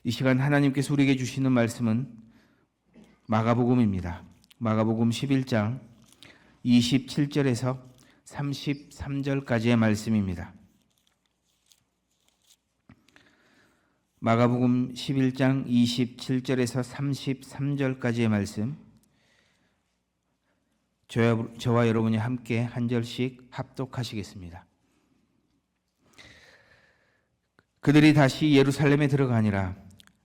이 시간 하나님께서 우리에게 주시는 말씀은 마가복음입니다. 마가복음 11장 27절에서 33절까지의 말씀입니다. 마가복음 11장 27절에서 33절까지의 말씀, 저와 여러분이 함께 한 절씩 합독하시겠습니다. 그들이 다시 예루살렘에 들어가니라.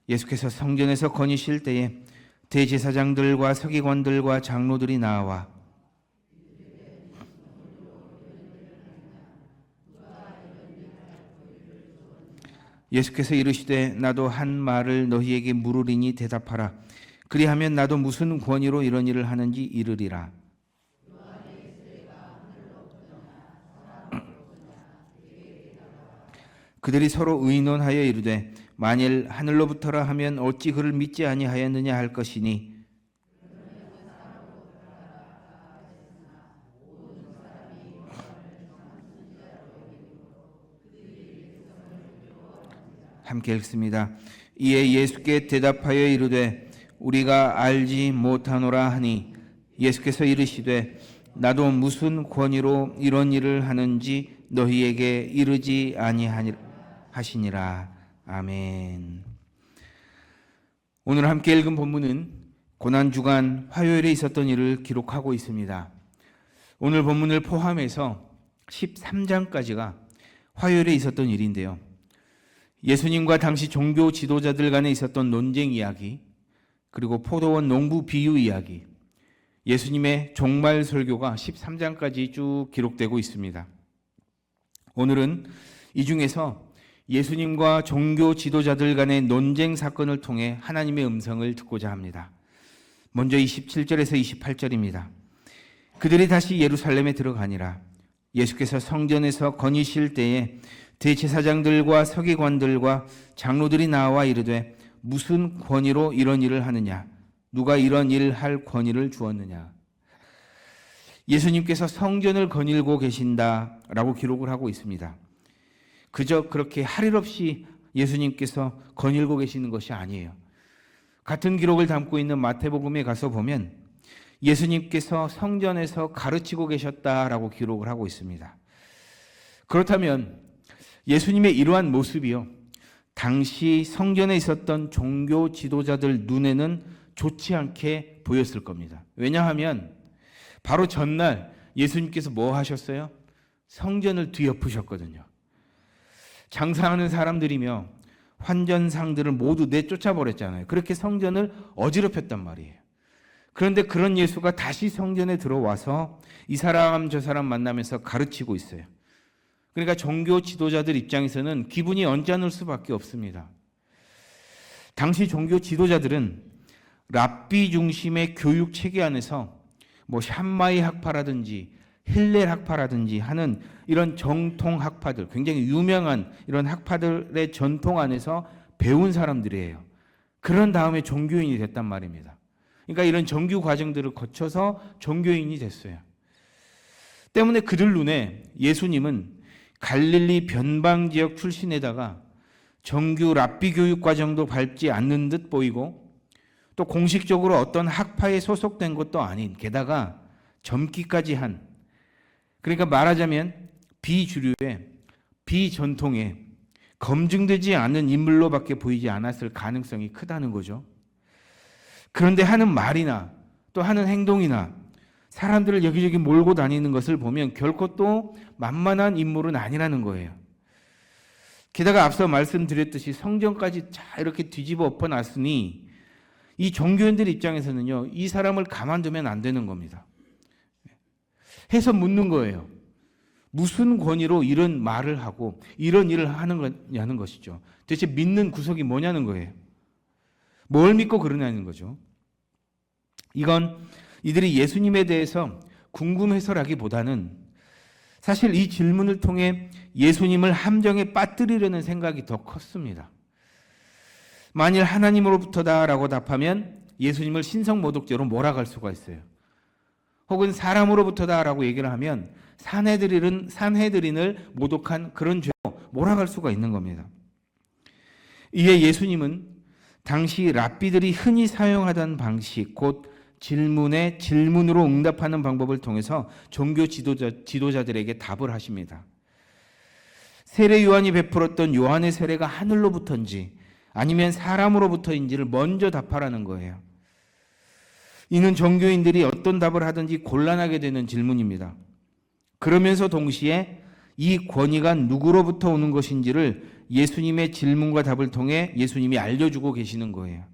예수께서 성전에서 거니실 때에 대제사장들과 서기관들과 장로들이 나와 예수께서 이르시되 나도 한 말을 너희에게 물으리니 대답하라. 그리하면 나도 무슨 권위로 이런 일을 하는지 이르리라. 그들이 서로 의논하여 이르되 만일 하늘로부터라 하면 어찌 그를 믿지 아니하였느냐 할 것이니 함께 읽습니다. 이에 예수께 대답하여 이르되 우리가 알지 못하노라 하니 예수께서 이르시되 나도 무슨 권위로 이런 일을 하는지 너희에게 이르지 아니하시니라. 아멘. 오늘 함께 읽은 본문은 고난주간 화요일에 있었던 일을 기록하고 있습니다. 오늘 본문을 포함해서 13장까지가 화요일에 있었던 일인데요. 예수님과 당시 종교 지도자들 간에 있었던 논쟁 이야기, 그리고 포도원 농부 비유 이야기, 예수님의 종말 설교가 13장까지 쭉 기록되고 있습니다. 오늘은 이 중에서 예수님과 종교 지도자들 간의 논쟁 사건을 통해 하나님의 음성을 듣고자 합니다. 먼저 27절에서 28절입니다. 그들이 다시 예루살렘에 들어가니라. 예수께서 성전에서 거니실 때에 대제사장들과 서기관들과 장로들이 나와 이르되 무슨 권위로 이런 일을 하느냐? 누가 이런 일을 할 권위를 주었느냐? 예수님께서 성전을 거닐고 계신다라고 기록을 하고 있습니다. 그저 그렇게 할 일 없이 예수님께서 거닐고 계시는 것이 아니에요. 같은 기록을 담고 있는 마태복음에 가서 보면 예수님께서 성전에서 가르치고 계셨다라고 기록을 하고 있습니다. 그렇다면 예수님의 이러한 모습이요, 당시 성전에 있었던 종교 지도자들 눈에는 좋지 않게 보였을 겁니다. 왜냐하면 바로 전날 예수님께서 뭐 하셨어요? 성전을 뒤엎으셨거든요. 장사하는 사람들이며 환전상들을 모두 내쫓아 버렸잖아요. 그렇게 성전을 어지럽혔단 말이에요. 그런데 그런 예수가 다시 성전에 들어와서 이 사람 저 사람 만나면서 가르치고 있어요. 그러니까 종교 지도자들 입장에서는 기분이 언짢을 수밖에 없습니다. 당시 종교 지도자들은 랍비 중심의 교육 체계 안에서 뭐 샴마이 학파라든지 힐렐 학파라든지 하는 이런 정통 학파들, 굉장히 유명한 이런 학파들의 전통 안에서 배운 사람들이에요. 그런 다음에 종교인이 됐단 말입니다. 그러니까 이런 정규 과정들을 거쳐서 종교인이 됐어요. 때문에 그들 눈에 예수님은 갈릴리 변방 지역 출신에다가 정규 랍비 교육 과정도 밟지 않는 듯 보이고 또 공식적으로 어떤 학파에 소속된 것도 아닌, 게다가 젊기까지 한, 그러니까 말하자면 비주류의 비전통의 검증되지 않은 인물로밖에 보이지 않았을 가능성이 크다는 거죠. 그런데 하는 말이나 또 하는 행동이나 사람들을 여기저기 몰고 다니는 것을 보면 결코 또 만만한 인물은 아니라는 거예요. 게다가 앞서 말씀드렸듯이 성전까지 자 이렇게 뒤집어 엎어놨으니 이 종교인들 입장에서는요, 이 사람을 가만두면 안 되는 겁니다. 해서 묻는 거예요. 무슨 권위로 이런 말을 하고 이런 일을 하는 거냐는 것이죠. 대체 믿는 구석이 뭐냐는 거예요. 뭘 믿고 그러냐는 거죠. 이건 이들이 예수님에 대해서 궁금해서라기보다는 사실 이 질문을 통해 예수님을 함정에 빠뜨리려는 생각이 더 컸습니다. 만일 하나님으로부터다라고 답하면 예수님을 신성모독죄로 몰아갈 수가 있어요. 혹은 사람으로부터다라고 얘기를 하면 산헤드린을 모독한 그런 죄로 몰아갈 수가 있는 겁니다. 이에 예수님은 당시 랍비들이 흔히 사용하던 방식, 곧 질문에 질문으로 응답하는 방법을 통해서 종교 지도자들에게 답을 하십니다. 세례 요한이 베풀었던 요한의 세례가 하늘로부터인지 아니면 사람으로부터인지를 먼저 답하라는 거예요. 이는 종교인들이 어떤 답을 하든지 곤란하게 되는 질문입니다. 그러면서 동시에 이 권위가 누구로부터 오는 것인지를 예수님의 질문과 답을 통해 예수님이 알려주고 계시는 거예요.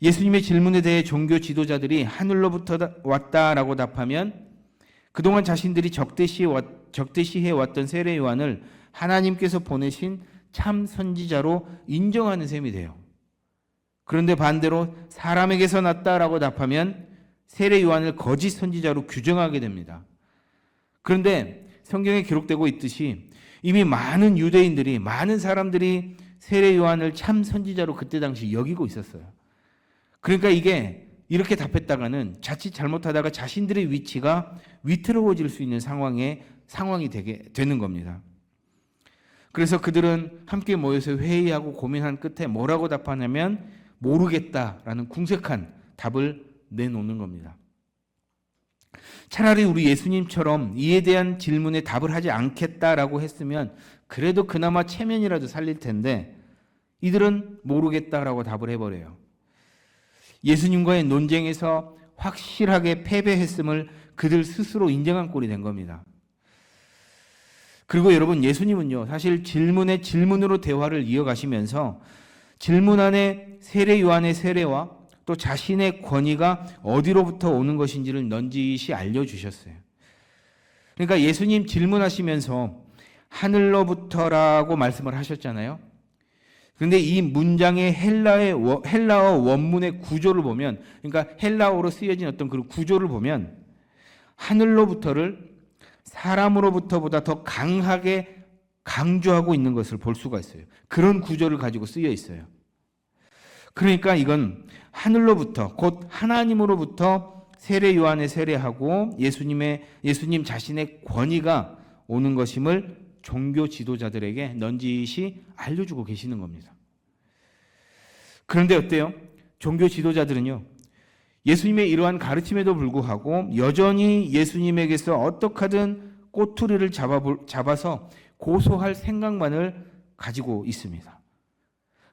예수님의 질문에 대해 종교 지도자들이 하늘로부터 왔다라고 답하면 그동안 자신들이 적대시해 왔던 세례 요한을 하나님께서 보내신 참 선지자로 인정하는 셈이 돼요. 그런데 반대로 사람에게서 났다라고 답하면 세례 요한을 거짓 선지자로 규정하게 됩니다. 그런데 성경에 기록되고 있듯이 이미 많은 유대인들이, 많은 사람들이 세례 요한을 참 선지자로 그때 당시 여기고 있었어요. 그러니까 이게 이렇게 답했다가는 자칫 잘못하다가 자신들의 위치가 위태로워질 수 있는 상황이 되는 겁니다. 그래서 그들은 함께 모여서 회의하고 고민한 끝에 뭐라고 답하냐면 모르겠다라는 궁색한 답을 내놓는 겁니다. 차라리 우리 예수님처럼 이에 대한 질문에 답을 하지 않겠다라고 했으면 그래도 그나마 체면이라도 살릴 텐데 이들은 모르겠다라고 답을 해버려요. 예수님과의 논쟁에서 확실하게 패배했음을 그들 스스로 인정한 꼴이 된 겁니다. 그리고 여러분, 예수님은요, 사실 질문에 질문으로 대화를 이어가시면서 질문 안에 세례 요한의 세례와 또 자신의 권위가 어디로부터 오는 것인지를 넌지시 알려주셨어요. 그러니까 예수님 질문하시면서 하늘로부터라고 말씀을 하셨잖아요. 그런데 이 문장의 헬라어 원문의 구조를 보면, 그러니까 헬라어로 쓰여진 어떤 그 구조를 보면 하늘로부터를 사람으로부터보다 더 강하게 강조하고 있는 것을 볼 수가 있어요. 그런 구조를 가지고 쓰여 있어요. 그러니까 이건 하늘로부터, 곧 하나님으로부터 세례 요한의 세례하고 예수님 자신의 권위가 오는 것임을 종교 지도자들에게 넌지시 알려주고 계시는 겁니다. 그런데 어때요? 종교 지도자들은요, 예수님의 이러한 가르침에도 불구하고 여전히 예수님에게서 어떻게 하든 꼬투리를 잡아서 고소할 생각만을 가지고 있습니다.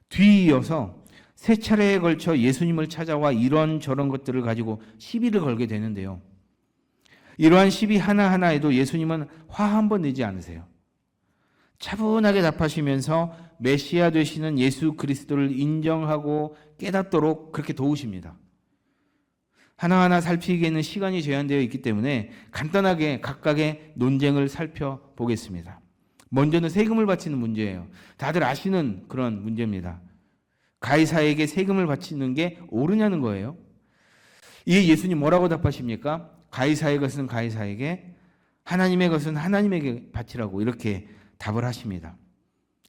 뒤이어서 세 차례에 걸쳐 예수님을 찾아와 이런저런 것들을 가지고 시비를 걸게 되는데요. 이러한 시비 하나하나에도 예수님은 화 한 번 내지 않으세요. 차분하게 답하시면서 메시아 되시는 예수 그리스도를 인정하고 깨닫도록 그렇게 도우십니다. 하나하나 살피기에는 시간이 제한되어 있기 때문에 간단하게 각각의 논쟁을 살펴보겠습니다. 먼저는 세금을 바치는 문제예요. 다들 아시는 그런 문제입니다. 가이사에게 세금을 바치는 게 옳으냐는 거예요. 이에 예수님 뭐라고 답하십니까? 가이사의 것은 가이사에게, 하나님의 것은 하나님에게 바치라고 이렇게 답을 하십니다.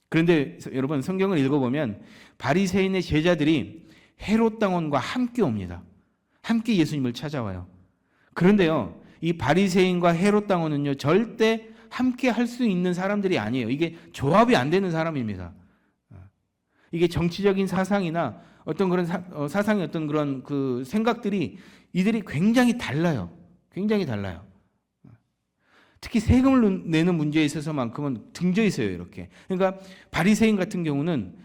그런데 여러분, 성경을 읽어보면 바리새인의 제자들이 헤롯 당원과 함께 옵니다. 함께 예수님을 찾아와요. 그런데요, 이 바리새인과 헤롯 당원은요, 절대 함께 할 수 있는 사람들이 아니에요. 이게 조합이 안 되는 사람입니다. 이게 정치적인 사상이나 어떤 그런 사상의 어떤 그런 그 생각들이 이들이 굉장히 달라요. 굉장히 달라요. 특히 세금을 내는 문제에 있어서만큼은 등져 있어요, 이렇게. 그러니까 바리새인 같은 경우는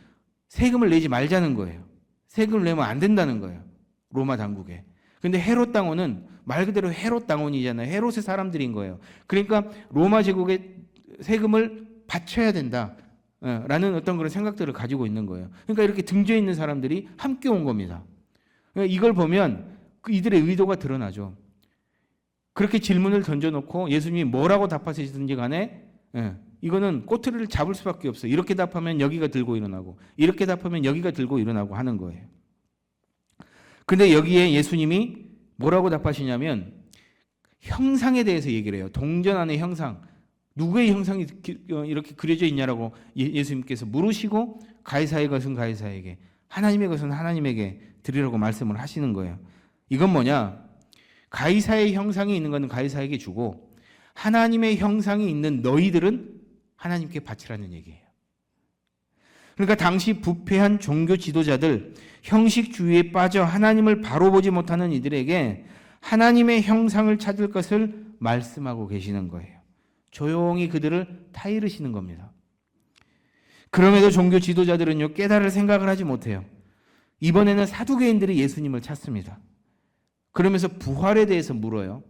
세금을 내지 말자는 거예요. 세금을 내면 안 된다는 거예요, 로마 당국에. 근데 헤롯 당원은 말 그대로 헤롯 당원이잖아요. 헤롯의 사람들인 거예요. 그러니까 로마 제국에 세금을 바쳐야 된다 라는 어떤 그런 생각들을 가지고 있는 거예요. 그러니까 이렇게 등져 있는 사람들이 함께 온 겁니다. 그러니까 이걸 보면 이들의 의도가 드러나죠. 그렇게 질문을 던져놓고 예수님이 뭐라고 답하시든지 간에 이거는 꼬투리를 잡을 수밖에 없어요. 이렇게 답하면 여기가 들고 일어나고, 이렇게 답하면 여기가 들고 일어나고 하는 거예요. 근데 여기에 예수님이 뭐라고 답하시냐면 형상에 대해서 얘기를 해요. 동전 안의 형상, 누구의 형상이 이렇게 그려져 있냐라고 예수님께서 물으시고, 가이사의 것은 가이사에게, 하나님의 것은 하나님에게 드리라고 말씀을 하시는 거예요. 이건 뭐냐? 가이사의 형상이 있는 것은 가이사에게 주고 하나님의 형상이 있는 너희들은 하나님께 바치라는 얘기예요. 그러니까 당시 부패한 종교 지도자들, 형식주의에 빠져 하나님을 바로 보지 못하는 이들에게 하나님의 형상을 찾을 것을 말씀하고 계시는 거예요. 조용히 그들을 타이르시는 겁니다. 그럼에도 종교 지도자들은요, 깨달을 생각을 하지 못해요. 이번에는 사두개인들이 예수님을 찾습니다. 그러면서 부활에 대해서 물어요.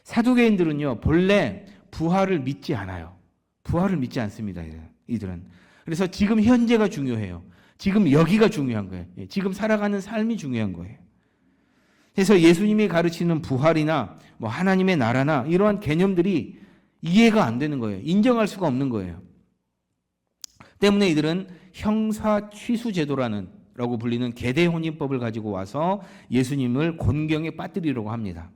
사두개인들은요, 본래 부활을 믿지 않아요. 부활을 믿지 않습니다, 이들은. 그래서 지금 현재가 중요해요. 지금 여기가 중요한 거예요. 지금 살아가는 삶이 중요한 거예요. 그래서 예수님이 가르치는 부활이나 뭐 하나님의 나라나 이러한 개념들이 이해가 안 되는 거예요. 인정할 수가 없는 거예요. 때문에 이들은 형사 취수 제도라는 라고 불리는 계대 혼인법을 가지고 와서 예수님을 곤경에 빠뜨리려고 합니다.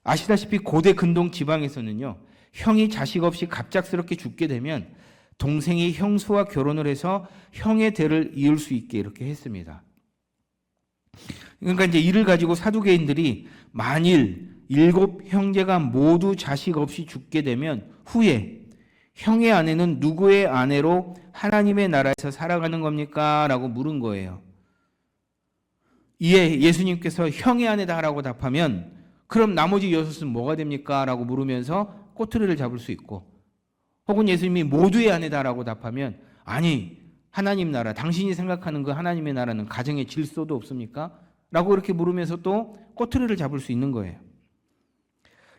아시다시피 고대 근동 지방에서는요, 형이 자식 없이 갑작스럽게 죽게 되면 동생이 형수와 결혼을 해서 형의 대를 이을 수 있게 이렇게 했습니다. 그러니까 이제 이를 가지고 사두개인들이 만일 7 형제가 모두 자식 없이 죽게 되면 후에 형의 아내는 누구의 아내로 하나님의 나라에서 살아가는 겁니까? 라고 물은 거예요. 이에 예수님께서 형의 아내다라고 답하면 그럼 나머지 6은 뭐가 됩니까? 라고 물으면서 꼬투리를 잡을 수 있고, 혹은 예수님이 모두의 아내다라고 답하면 아니 하나님 나라, 당신이 생각하는 그 하나님의 나라는 가정의 질서도 없습니까? 라고 이렇게 물으면서 또 꼬투리를 잡을 수 있는 거예요.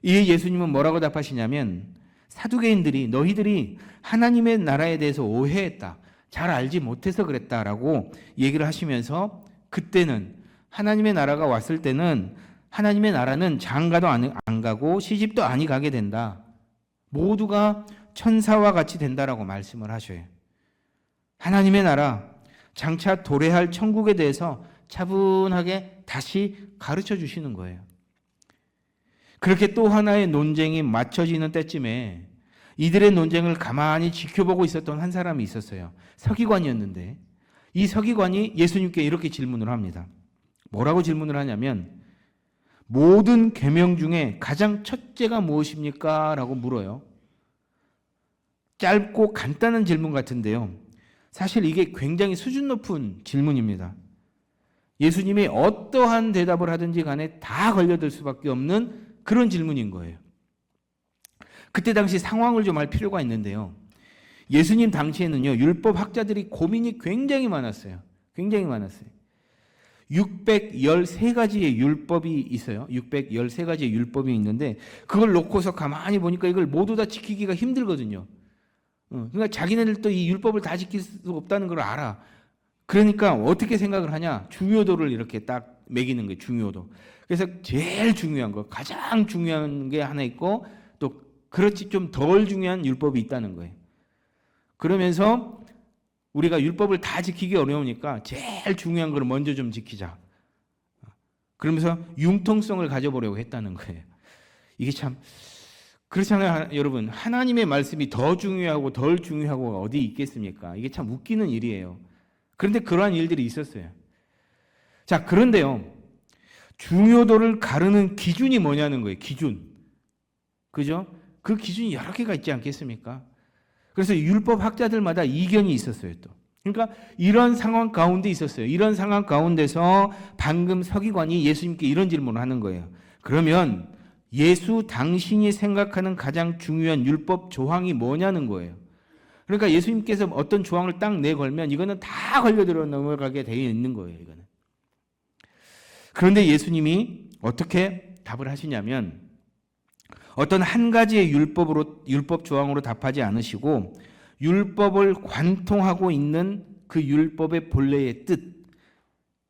이에 예수님은 뭐라고 답하시냐면 사두개인들이 너희들이 하나님의 나라에 대해서 오해했다, 잘 알지 못해서 그랬다라고 얘기를 하시면서, 그때는 하나님의 나라가 왔을 때는 하나님의 나라는 장가도 안 가고 시집도 아니 가게 된다. 모두가 천사와 같이 된다라고 말씀을 하셔요. 하나님의 나라, 장차 도래할 천국에 대해서 차분하게 다시 가르쳐 주시는 거예요. 그렇게 또 하나의 논쟁이 맞춰지는 때쯤에 이들의 논쟁을 가만히 지켜보고 있었던 한 사람이 있었어요. 서기관이었는데 이 서기관이 예수님께 이렇게 질문을 합니다. 뭐라고 질문을 하냐면 모든 계명 중에 가장 첫째가 무엇입니까? 라고 물어요. 짧고 간단한 질문 같은데요. 사실 이게 굉장히 수준 높은 질문입니다. 예수님이 어떠한 대답을 하든지 간에 다 걸려들 수밖에 없는 그런 질문인 거예요. 그때 당시 상황을 좀 알 필요가 있는데요. 예수님 당시에는요, 율법 학자들이 고민이 굉장히 많았어요. 굉장히 많았어요. 613가지의 율법이 있어요. 613가지의 율법이 있는데 그걸 놓고서 가만히 보니까 이걸 모두 다 지키기가 힘들거든요. 그러니까 자기네들도 이 율법을 다 지킬 수 없다는 걸 알아. 그러니까 어떻게 생각을 하냐? 중요도를 이렇게 딱 매기는 거예요. 중요도. 그래서 제일 중요한 거, 가장 중요한 게 하나 있고 또 그렇지 좀 덜 중요한 율법이 있다는 거예요. 그러면서 우리가 율법을 다 지키기 어려우니까 제일 중요한 걸 먼저 좀 지키자. 그러면서 융통성을 가져보려고 했다는 거예요. 이게 참 그렇잖아요, 여러분. 하나님의 말씀이 더 중요하고 덜 중요하고 어디 있겠습니까? 이게 참 웃기는 일이에요. 그런데 그러한 일들이 있었어요. 자, 그런데요, 중요도를 가르는 기준이 뭐냐는 거예요. 기준. 그죠? 그 기준이 여러 개가 있지 않겠습니까? 그래서 율법 학자들마다 이견이 있었어요, 또. 그러니까 이런 상황 가운데 있었어요. 이런 상황 가운데서 방금 서기관이 예수님께 이런 질문을 하는 거예요. 그러면 예수 당신이 생각하는 가장 중요한 율법 조항이 뭐냐는 거예요. 그러니까 예수님께서 어떤 조항을 딱 내걸면 이거는 다 걸려들어 넘어가게 되어 있는 거예요, 이거는. 그런데 예수님이 어떻게 답을 하시냐면 어떤 한 가지의 율법 조항으로 답하지 않으시고 율법을 관통하고 있는 그 율법의 본래의 뜻.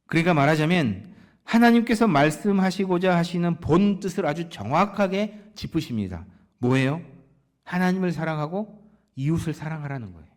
그러니까 말하자면 하나님께서 말씀하시고자 하시는 본 뜻을 아주 정확하게 짚으십니다. 뭐예요? 하나님을 사랑하고 이웃을 사랑하라는 거예요.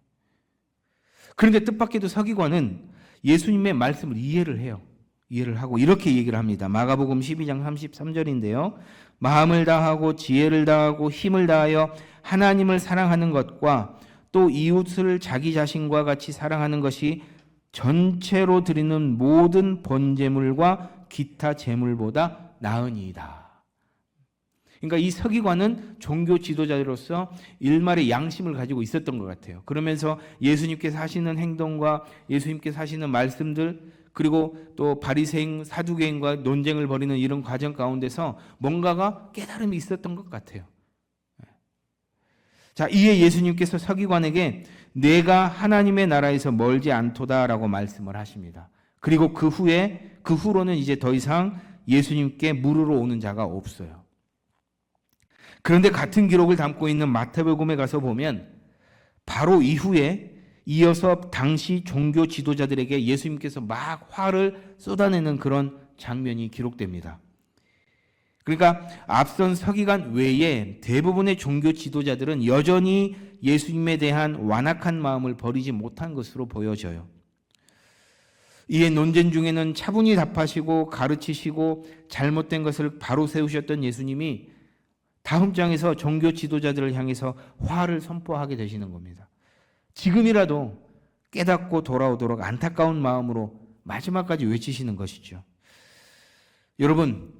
그런데 뜻밖에도 서기관은 예수님의 말씀을 이해를 해요. 이해를 하고 이렇게 얘기를 합니다. 마가복음 12장 33절인데요. 마음을 다하고 지혜를 다하고 힘을 다하여 하나님을 사랑하는 것과 또 이웃을 자기 자신과 같이 사랑하는 것이 전체로 드리는 모든 번제물과 기타 제물보다 나으니이다. 그러니까 이 서기관은 종교 지도자로서 일말의 양심을 가지고 있었던 것 같아요. 그러면서 예수님께서 하시는 행동과 예수님께서 하시는 말씀들, 그리고 또 바리새인 사두개인과 논쟁을 벌이는 이런 과정 가운데서 뭔가가 깨달음이 있었던 것 같아요. 자, 이에 예수님께서 서기관에게 내가 하나님의 나라에서 멀지 않도다라고 말씀을 하십니다. 그리고 그 후로는 이제 더 이상 예수님께 물으러 오는 자가 없어요. 그런데 같은 기록을 담고 있는 마태복음에 가서 보면 바로 이후에 이어서 당시 종교 지도자들에게 예수님께서 막 화를 쏟아내는 그런 장면이 기록됩니다. 그러니까 앞선 서기관 외에 대부분의 종교 지도자들은 여전히 예수님에 대한 완악한 마음을 버리지 못한 것으로 보여져요. 이에 논쟁 중에는 차분히 답하시고 가르치시고 잘못된 것을 바로 세우셨던 예수님이 다음 장에서 종교 지도자들을 향해서 화를 선포하게 되시는 겁니다. 지금이라도 깨닫고 돌아오도록 안타까운 마음으로 마지막까지 외치시는 것이죠. 여러분,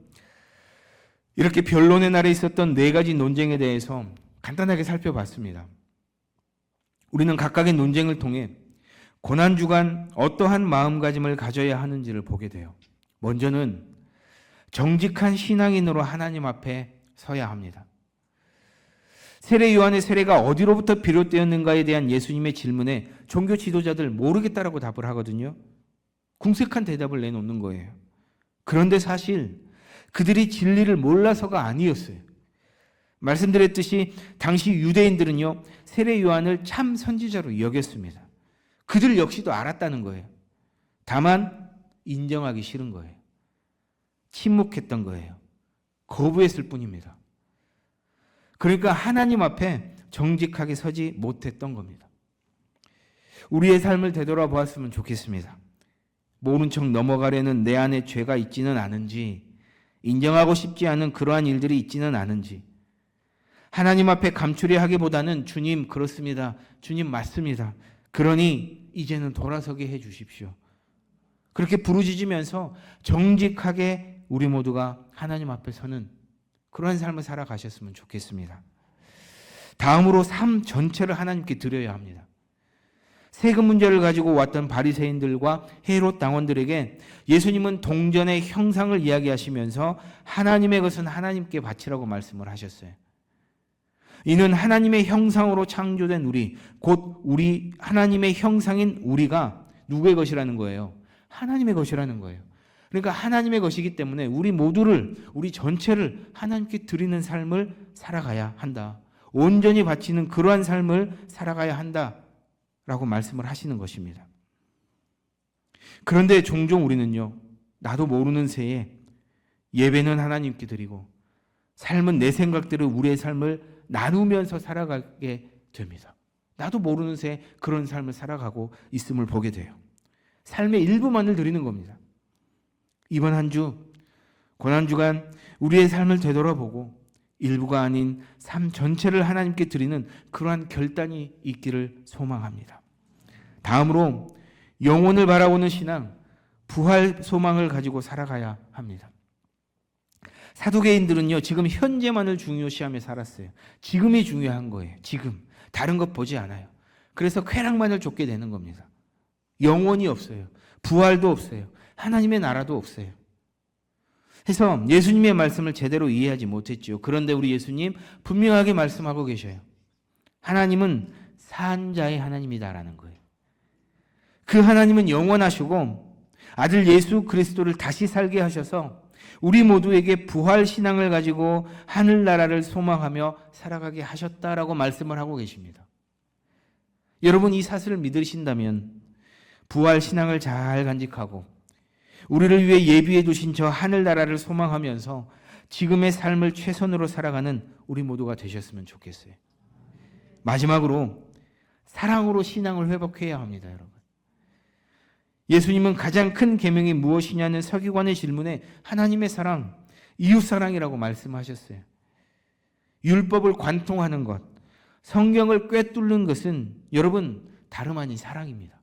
이렇게 변론의 날에 있었던 4가지 논쟁에 대해서 간단하게 살펴봤습니다. 우리는 각각의 논쟁을 통해 고난주간 어떠한 마음가짐을 가져야 하는지를 보게 돼요. 먼저는 정직한 신앙인으로 하나님 앞에 서야 합니다. 세례 요한의 세례가 어디로부터 비롯되었는가에 대한 예수님의 질문에 종교 지도자들 모르겠다라고 답을 하거든요. 궁색한 대답을 내놓는 거예요. 그런데 사실 그들이 진리를 몰라서가 아니었어요. 말씀드렸듯이 당시 유대인들은요, 세례 요한을 참 선지자로 여겼습니다. 그들 역시도 알았다는 거예요. 다만 인정하기 싫은 거예요. 침묵했던 거예요. 거부했을 뿐입니다. 그러니까 하나님 앞에 정직하게 서지 못했던 겁니다. 우리의 삶을 되돌아보았으면 좋겠습니다. 모른 척 넘어가려는 내 안에 죄가 있지는 않은지, 인정하고 싶지 않은 그러한 일들이 있지는 않은지, 하나님 앞에 감추려 하기보다는 주님 그렇습니다. 주님 맞습니다. 그러니 이제는 돌아서게 해 주십시오. 그렇게 부르짖으면서 정직하게 우리 모두가 하나님 앞에 서는 그러한 삶을 살아가셨으면 좋겠습니다. 다음으로 삶 전체를 하나님께 드려야 합니다. 세금 문제를 가지고 왔던 바리새인들과 헤롯 당원들에게 예수님은 동전의 형상을 이야기하시면서 하나님의 것은 하나님께 바치라고 말씀을 하셨어요. 이는 하나님의 형상으로 창조된 우리, 곧 우리 하나님의 형상인 우리가 누구의 것이라는 거예요? 하나님의 것이라는 거예요. 그러니까 하나님의 것이기 때문에 우리 모두를, 우리 전체를 하나님께 드리는 삶을 살아가야 한다. 온전히 바치는 그러한 삶을 살아가야 한다라고 말씀을 하시는 것입니다. 그런데 종종 우리는요, 나도 모르는 새에 예배는 하나님께 드리고 삶은 내 생각대로 우리의 삶을 나누면서 살아가게 됩니다. 나도 모르는 새에 그런 삶을 살아가고 있음을 보게 돼요. 삶의 일부만을 드리는 겁니다. 이번 한 주 고난주간 우리의 삶을 되돌아보고 일부가 아닌 삶 전체를 하나님께 드리는 그러한 결단이 있기를 소망합니다. 다음으로 영혼을 바라보는 신앙, 부활 소망을 가지고 살아가야 합니다. 사두개인들은요, 지금 현재만을 중요시하며 살았어요. 지금이 중요한 거예요. 지금. 다른 것 보지 않아요. 그래서 쾌락만을 쫓게 되는 겁니다. 영혼이 없어요. 부활도 없어요. 하나님의 나라도 없어요. 해서 예수님의 말씀을 제대로 이해하지 못했죠. 그런데 우리 예수님 분명하게 말씀하고 계셔요. 하나님은 산 자의 하나님이다라는 거예요. 그 하나님은 영원하시고 아들 예수 그리스도를 다시 살게 하셔서 우리 모두에게 부활 신앙을 가지고 하늘나라를 소망하며 살아가게 하셨다라고 말씀을 하고 계십니다. 여러분, 이 사실을 믿으신다면 부활 신앙을 잘 간직하고 우리를 위해 예비해 두신 저 하늘나라를 소망하면서 지금의 삶을 최선으로 살아가는 우리 모두가 되셨으면 좋겠어요. 마지막으로 사랑으로 신앙을 회복해야 합니다, 여러분. 예수님은 가장 큰 계명이 무엇이냐는 서기관의 질문에 하나님의 사랑, 이웃사랑이라고 말씀하셨어요. 율법을 관통하는 것, 성경을 꿰뚫는 것은 여러분 다름 아닌 사랑입니다.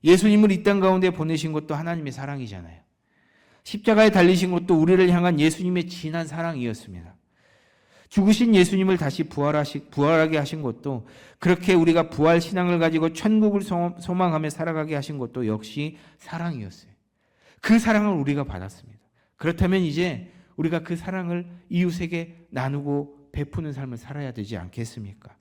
예수님을 이 땅 가운데 보내신 것도 하나님의 사랑이잖아요. 십자가에 달리신 것도 우리를 향한 예수님의 진한 사랑이었습니다. 죽으신 예수님을 다시 부활하게 하신 것도, 그렇게 우리가 부활 신앙을 가지고 천국을 소망하며 살아가게 하신 것도 역시 사랑이었어요. 그 사랑을 우리가 받았습니다. 그렇다면 이제 우리가 그 사랑을 이웃에게 나누고 베푸는 삶을 살아야 되지 않겠습니까?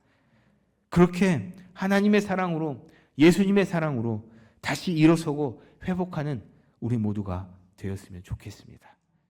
그렇게 하나님의 사랑으로, 예수님의 사랑으로 다시 일어서고 회복하는 우리 모두가 되었으면 좋겠습니다.